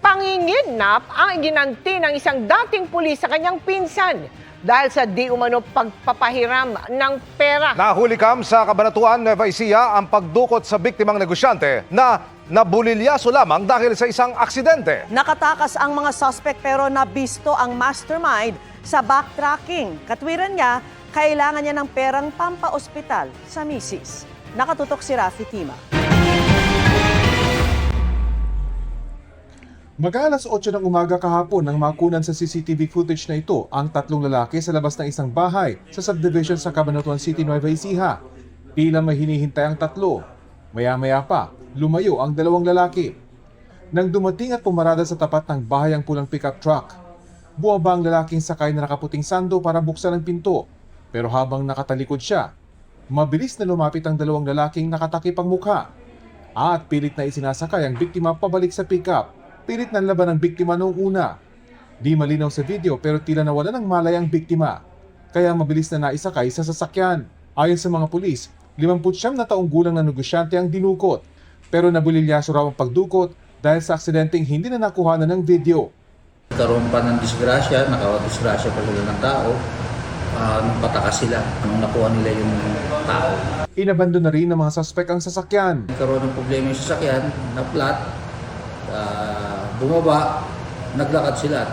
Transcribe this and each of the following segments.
Panginidnap ang iginanti ng isang dating pulis sa kanyang pinsan dahil sa di umano pagpapahiram ng pera. Nahuli kam sa Cabanatuan, Nueva Ecija ang pagdukot sa biktimang negosyante na nabulilyaso lamang dahil sa isang aksidente. Nakatakas ang mga suspect pero nabisto ang mastermind sa backtracking. Katwiran niya, kailangan niya ng perang pampaospital sa misis. Nakatutok si Rafi Tima. Mag-alas 8 ng umaga kahapon nang makunan sa CCTV footage na ito ang tatlong lalaki sa labas ng isang bahay sa subdivision sa Cabanatuan City, Nueva Ecija. Tila may hinihintay ang tatlo. Maya-maya pa, lumayo ang dalawang lalaki. Nang dumating at pumarada sa tapat ng bahay ang pulang pickup truck, buwaba ang lalaking sakay na nakaputing sando para buksan ang pinto. Pero habang nakatalikod siya, mabilis na lumapit ang dalawang lalaking nakatakip ang mukha. At pilit na isinasakay ang biktima pabalik sa pickup. Pilit ng laban ng biktima noong una. Di malinaw sa video pero tila nawala ng malay ang biktima. Kaya mabilis na naisakay sa sasakyan. Ayon sa mga pulis, 59 na taong gulang na negosyante ang dinukot. Pero nabulilyaso raw ang pagdukot dahil sa aksidenteng hindi na nakuha ng video. Karoon pa ng disgrasya, nakawa-disgrasya pa sila ng tao. Nung patakas sila, nung nakuha nila yung tao. Inabandon na rin ng mga suspect ang sasakyan. Nagkaroon ng problema yung sasakyan, na-flat, bumaba, naglakad sila at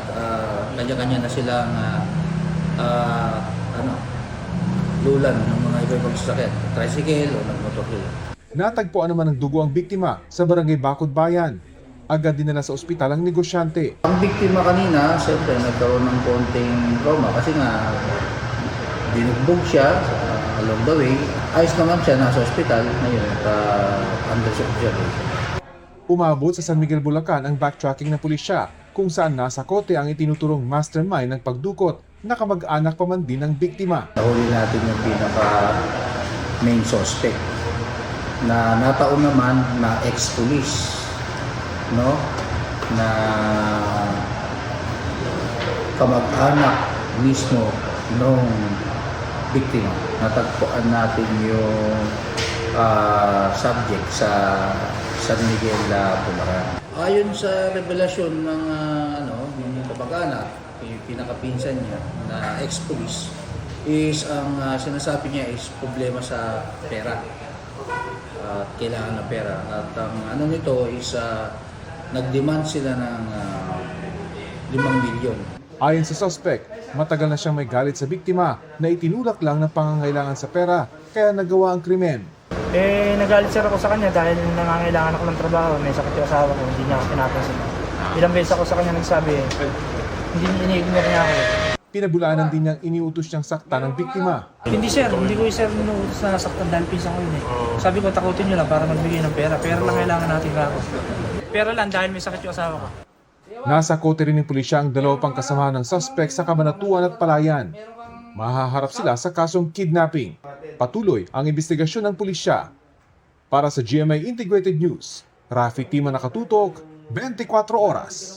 kanya-kanya na silang lulan ng mga iba-ibang sasakyan, tricycle o nagmotor sila. Natagpuan naman ng dugo ang biktima sa barangay Bacod Bayan. Agad dinala sa ospital ang negosyante. Ang biktima kanina, siyempre nagkaroon ng konting trauma kasi nga binugbog siya along the way. Ayos naman siya, nasa ospital, ngayon under observation. Umabot sa San Miguel, Bulacan ang backtracking ng pulisya kung saan nasa kote ang itinuturong mastermind ng pagdukot na kamag-anak pa man din ng biktima. Nahuli natin yung pinaka-main suspect na nataon naman na ex-police, no? Na kamag-anak mismo nung biktima. Natagpuan natin yung subject sa San Miguel, Bulacan. Ayon sa revelasyon ng ng kapag-anak, yung pinakapinsan niya na ex-police, is ang sinasabi niya is problema sa pera. Kailangan ng pera. At ang nito is nag-demand sila ng 5 milyon. Ayon sa suspect, matagal na siyang may galit sa biktima na itinulak lang ng pangangailangan sa pera kaya nagawa ang krimen. Nagalit sir ako sa kanya dahil nangangailangan ako ng trabaho. May sakit yung asawa ko, hindi niya ako pinapansin. Ilang beses ako sa kanya nagsabi, hindi ini-ignore niya ako. Pinabulaanan din niyang iniutos niyang sakta ng biktima. Hindi sir, hindi ko sir inuutos na nasaktan dahil pinsan ko yun eh. Sabi ko, takutin niyo lang para magbigay ng pera. Pera lang kailangan natin kako. Pera lang dahil may sakit yung asawa ko. Nasa kote rin ng pulisya ang dalawa pang kasamahan ng suspect sa Cabanatuan at Palayan. Mahaharap sila sa kasong kidnapping. Patuloy ang investigasyon ng pulisya. Para sa GMA Integrated News, Rafi Tima, nakatutok, 24 oras.